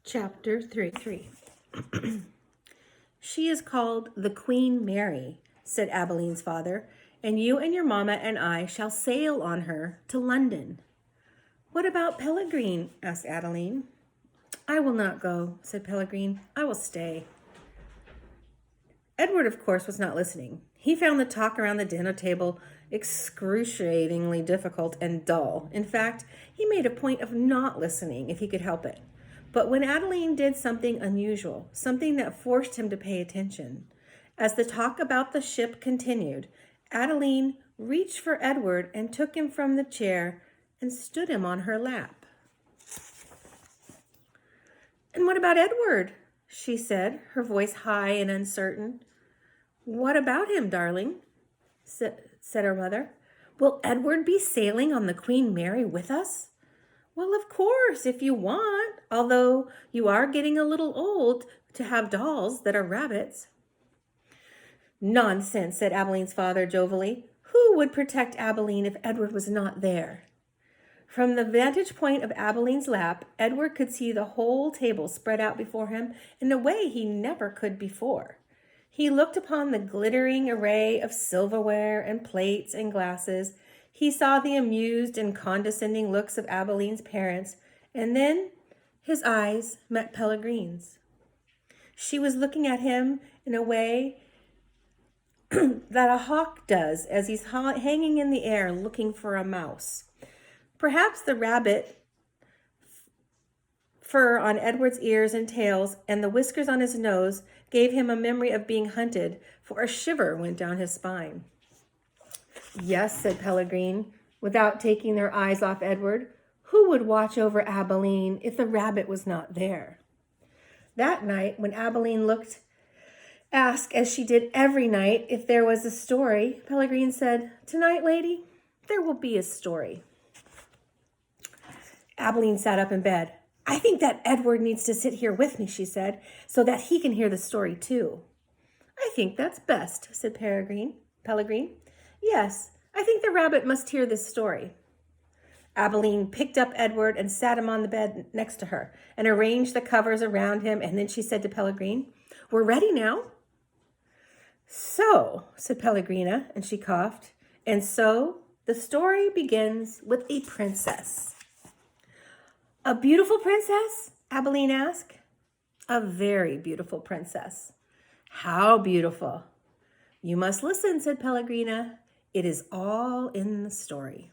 Chapter 3. She is called the Queen Mary, said Abeline's father, and you and your mamma and I shall sail on her to London. What about Pellegrine? Asked Adeline. I will not go, said Pellegrine. I will stay. Edward, of course, was not listening. He found the talk around the dinner table excruciatingly difficult and dull. In fact, he made a point of not listening if he could help it. But when Adeline did something unusual, something that forced him to pay attention, as the talk about the ship continued, Adeline reached for Edward and took him from the chair and stood him on her lap. And what about Edward? She said, her voice high and uncertain. What about him, darling? said her mother. Will Edward be sailing on the Queen Mary with us? Well, of course, if you want, although you are getting a little old to have dolls that are rabbits. Nonsense, said Abeline's father jovially. Who would protect Abeline if Edward was not there? From the vantage point of Abeline's lap, Edward could see the whole table spread out before him in a way he never could before. He looked upon the glittering array of silverware and plates and glasses. He saw the amused and condescending looks of Abeline's parents, and then his eyes met Pellegrine's. She was looking at him in a way that a hawk does as he's hanging in the air looking for a mouse. Perhaps the rabbit fur on Edward's ears and tails and the whiskers on his nose gave him a memory of being hunted, for a shiver went down his spine. Yes, said Pellegrine, without taking their eyes off Edward. Who would watch over Abeline if the rabbit was not there? That night, when Abeline asked, as she did every night, if there was a story, Pellegrine said, Tonight, lady, there will be a story. Abeline sat up in bed. I think that Edward needs to sit here with me, she said, so that he can hear the story too. I think that's best, said Pellegrine. Yes, I think the rabbit must hear this story. Abeline picked up Edward and sat him on the bed next to her and arranged the covers around him, and then she said to Pellegrine, We're ready now. So, said Pellegrina, and she coughed, and so the story begins with a princess. A beautiful princess? Abeline asked. A very beautiful princess. How beautiful? You must listen, said Pellegrina. It is all in the story.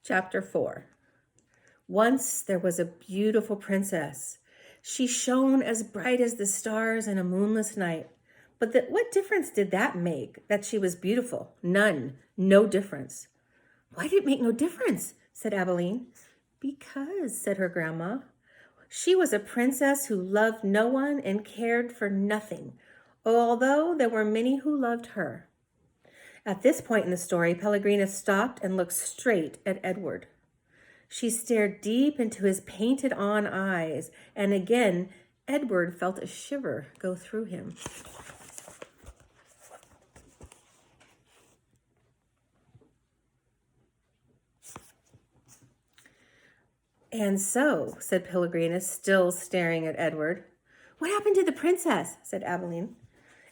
Chapter 4. Once there was a beautiful princess. She shone as bright as the stars in a moonless night. But what difference did that make, that she was beautiful? None. No difference. Why did it make no difference? Said Abeline. Because, said her grandma, she was a princess who loved no one and cared for nothing, although there were many who loved her. At this point in the story, Pellegrina stopped and looked straight at Edward. She stared deep into his painted-on eyes, and again Edward felt a shiver go through him. And so, said Pellegrina, still staring at Edward. What happened to the princess? Said Abeline.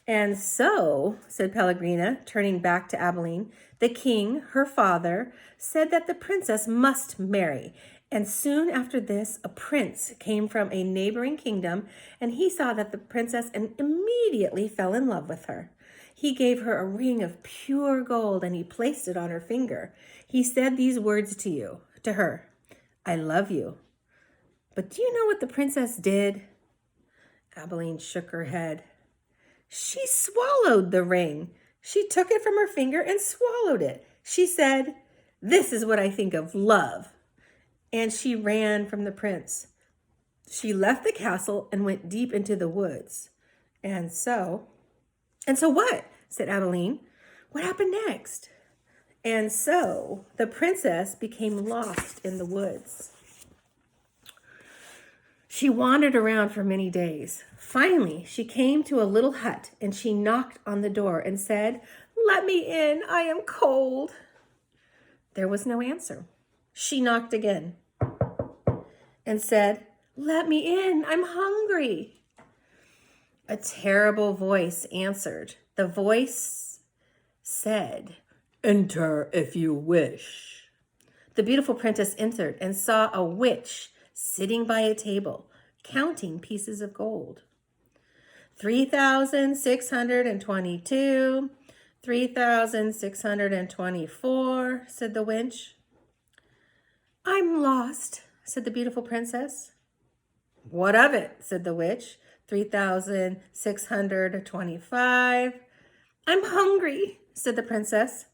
And so, said Pellegrina, turning back to Abeline, the king, her father, said that the princess must marry. And soon after this, a prince came from a neighboring kingdom, and he saw that the princess and immediately fell in love with her. He gave her a ring of pure gold, and he placed it on her finger. He said these words to her, I love you. But do you know what the princess did? Abeline shook her head. She swallowed the ring. She took it from her finger and swallowed it. She said, This is what I think of love. And she ran from the prince. She left the castle and went deep into the woods. And so what? Said Abeline. What happened next? And so the princess became lost in the woods. She wandered around for many days. Finally, she came to a little hut, and she knocked on the door and said, Let me in, I am cold. There was no answer. She knocked again. and said, "Let me in, I'm hungry." A terrible voice answered. The voice said, "Enter if you wish." The beautiful princess entered and saw a witch sitting by a table, counting pieces of gold. 3,622, 3,624, said the witch. "I'm lost," said the beautiful princess. "What of it?" said the witch. 3,625. "I'm hungry," said the princess.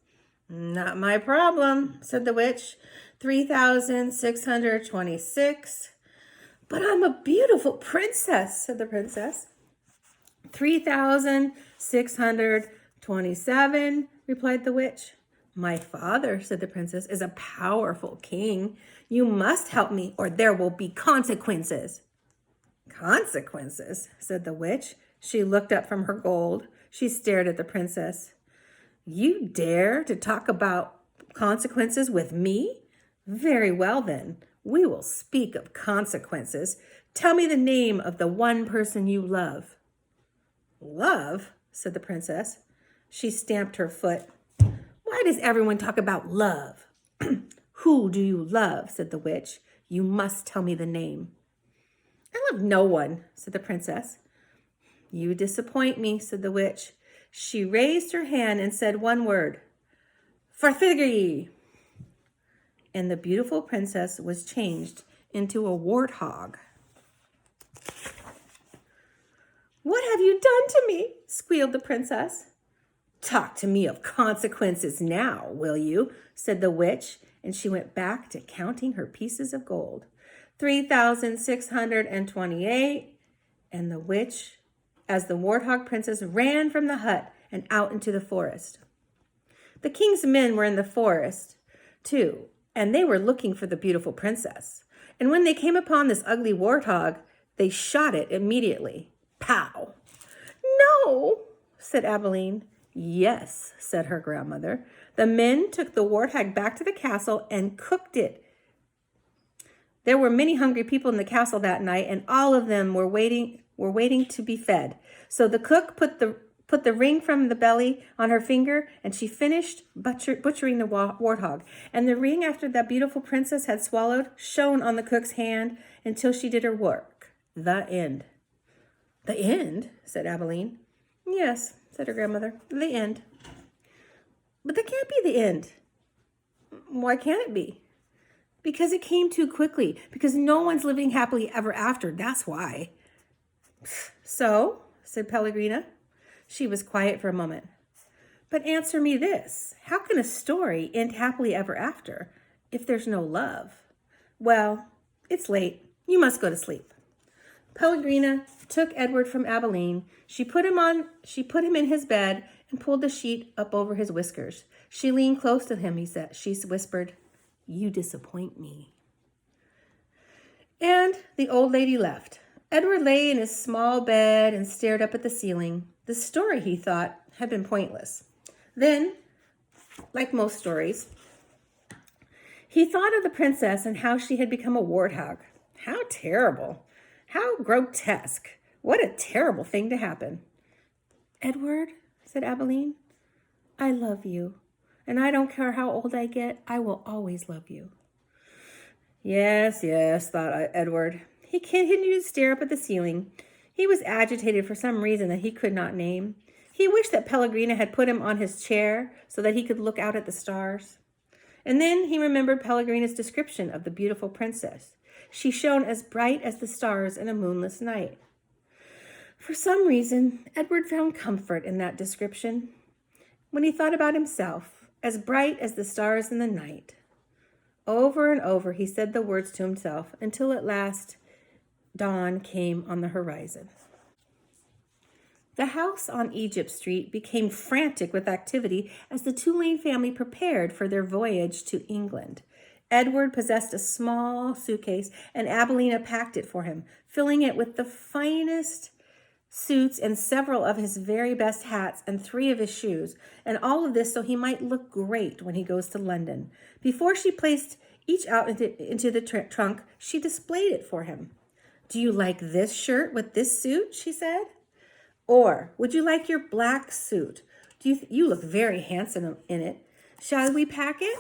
"Not my problem," said the witch. 3,626. "But I'm a beautiful princess," said the princess. 3,627, replied the witch. "My father," said the princess, "is a powerful king. You must help me or there will be consequences." "Consequences?" said the witch. She looked up from her gold. She stared at the princess. "You dare to talk about consequences with me? Very well then, we will speak of consequences. Tell me the name of the one person you love." "Love?" said the princess. She stamped her foot. "Why does everyone talk about love?" "Who do you love?" said the witch. "You must tell me the name." "I love no one," said the princess. "You disappoint me," said the witch. She raised her hand and said one word, "Farthigi." And the beautiful princess was changed into a warthog. "What have you done to me?" squealed the princess. "Talk to me of consequences now, will you?" said the witch, and she went back to counting her pieces of gold. 3,628, and the witch, as the warthog princess, ran from the hut and out into the forest. The king's men were in the forest, too, and they were looking for the beautiful princess. And when they came upon this ugly warthog, they shot it immediately. Pow! "No," said Abilene. "Yes," said her grandmother. "The men took the warthog back to the castle and cooked it. There were many hungry people in the castle that night, and all of them were waiting to be fed. So the cook put the ring from the belly on her finger, and she finished butchering the warthog. And the ring, after that beautiful princess had swallowed, shone on the cook's hand until she did her work. The end." "The end?" said Abilene. "Yes," said her grandmother. "The end." "But that can't be the end." "Why can't it be?" "Because it came too quickly. Because no one's living happily ever after. That's why." "So?" said Pellegrina. She was quiet for a moment. "But answer me this. How can a story end happily ever after if there's no love?" "Well, it's late. You must go to sleep." Pellegrina took Edward from Abilene. She put him in his bed and pulled the sheet up over his whiskers. She leaned close to him, she whispered, "You disappoint me." And the old lady left. Edward lay in his small bed and stared up at the ceiling. The story, he thought, had been pointless. Then, like most stories, he thought of the princess and how she had become a warthog. How terrible. How grotesque. What a terrible thing to happen. "Edward," said Abilene, "I love you. And I don't care how old I get, I will always love you." Yes, thought Edward. He continued to stare up at the ceiling. He was agitated for some reason that he could not name. He wished that Pellegrina had put him on his chair so that he could look out at the stars. And then he remembered Pellegrina's description of the beautiful princess. She shone as bright as the stars in a moonless night. For some reason, Edward found comfort in that description. When he thought about himself, as bright as the stars in the night. Over and over he said the words to himself until at last dawn came on the horizon. The house on Egypt Street became frantic with activity as the Tulane family prepared for their voyage to England. Edward possessed a small suitcase, and Abelina packed it for him, filling it with the finest suits and several of his very best hats and 3 of his shoes, and all of this so he might look great when he goes to London. Before she placed each out into the trunk, she displayed it for him. Do you like this shirt with this suit? She said. Or would you like your black suit? You look very handsome in it. Shall we pack it?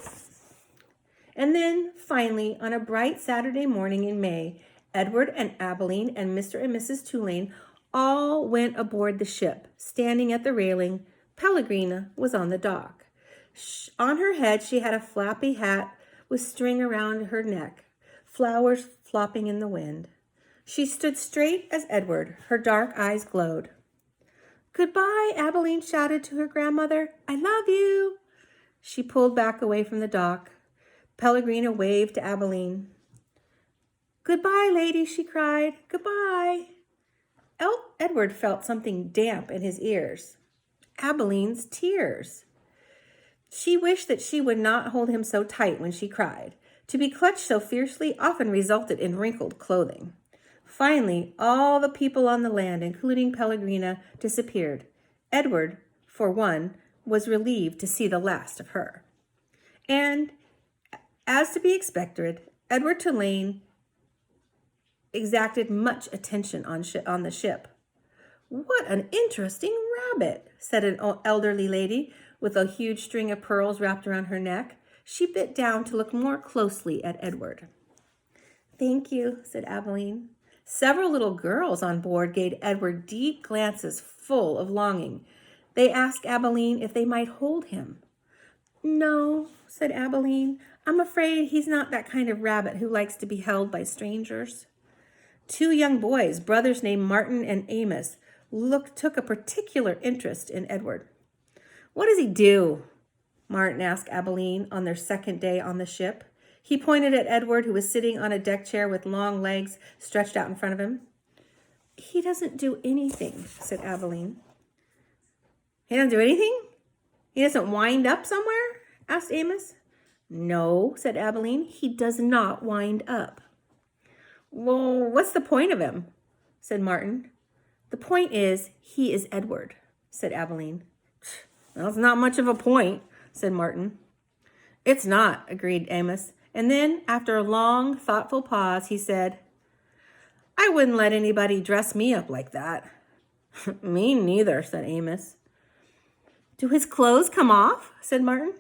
And then finally, on a bright Saturday morning in May, Edward and Abilene and Mr. and Mrs. Tulane all went aboard the ship. Standing at the railing, Pellegrina was on the dock. On her head, she had a flappy hat with string around her neck, flowers flopping in the wind. She stood straight as Edward. Her dark eyes glowed. Goodbye, Abilene shouted to her grandmother. I love you. She pulled back away from the dock. Pellegrina waved to Abilene. Goodbye, lady, she cried. Goodbye. Edward felt something damp in his ears. Abilene's tears. She wished that she would not hold him so tight when she cried. To be clutched so fiercely often resulted in wrinkled clothing. Finally, all the people on the land, including Pellegrina, disappeared. Edward, for one, was relieved to see the last of her. And, as to be expected, Edward Tulane exacted much attention on the ship. What an interesting rabbit, said an elderly lady with a huge string of pearls wrapped around her neck. She bit down to look more closely at Edward. Thank you, said Abilene. Several little girls on board gave Edward deep glances full of longing. They asked Abilene if they might hold him. No, said Abilene. I'm afraid he's not that kind of rabbit who likes to be held by strangers. Two young boys, brothers named Martin and Amos, took a particular interest in Edward. What does he do? Martin asked Abilene on their second day on the ship. He pointed at Edward, who was sitting on a deck chair with long legs stretched out in front of him. He doesn't do anything, said Abilene. He doesn't do anything? He doesn't wind up somewhere? Asked Amos. No, said Abilene. He does not wind up. Well, what's the point of him? Said Martin. The point is, he is Edward, said Abilene. That's not much of a point, said Martin. It's not, agreed Amos. And then, after a long, thoughtful pause, he said, I wouldn't let anybody dress me up like that. Me neither, said Amos. Do his clothes come off? Said Martin.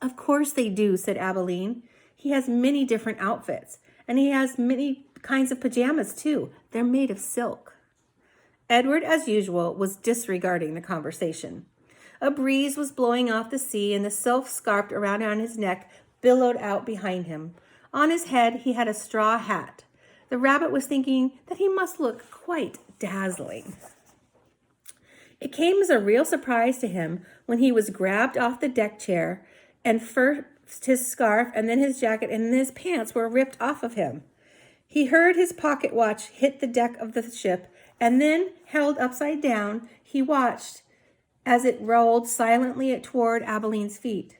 Of course they do, said Abilene. He has many different outfits, and he has many kinds of pajamas, too. They're made of silk. Edward, as usual, was disregarding the conversation. A breeze was blowing off the sea, and the silk scarf around his neck billowed out behind him. On his head, he had a straw hat. The rabbit was thinking that he must look quite dazzling. It came as a real surprise to him when he was grabbed off the deck chair, and first his scarf and then his jacket and then his pants were ripped off of him. He heard his pocket watch hit the deck of the ship, and then, held upside down, he watched as it rolled silently toward Abilene's feet.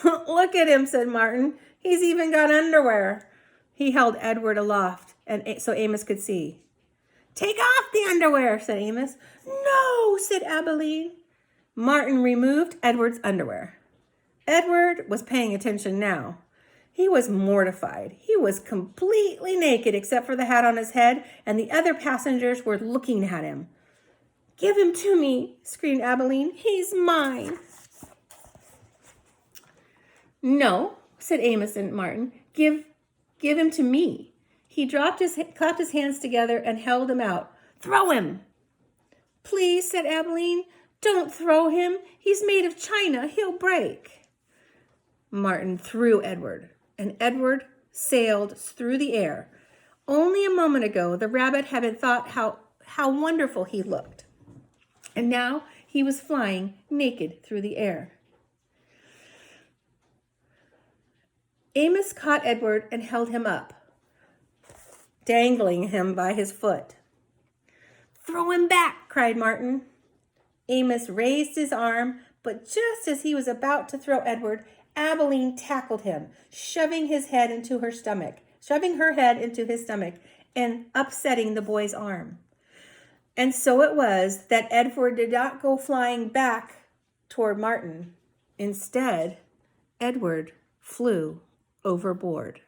Look at him, said Martin. He's even got underwear. He held Edward aloft, and so Amos could see. Take off the underwear, said Amos. No, said Abilene. Martin removed Edward's underwear. Edward was paying attention now. He was mortified. He was completely naked except for the hat on his head, and the other passengers were looking at him. Give him to me, screamed Abilene. He's mine. No, said Amos and Martin. Give him to me. He clapped his hands together and held him out. Throw him. Please, said Abilene. Don't throw him. He's made of china. He'll break. Martin threw Edward, and Edward sailed through the air. Only a moment ago, the rabbit had thought how wonderful he looked. And now he was flying naked through the air. Amos caught Edward and held him up, dangling him by his foot. Throw him back, cried Martin. Amos raised his arm, but just as he was about to throw Edward, Abilene tackled him, shoving her head into his stomach and upsetting the boy's arm. And so it was that Edward did not go flying back toward Martin. Instead, Edward flew overboard.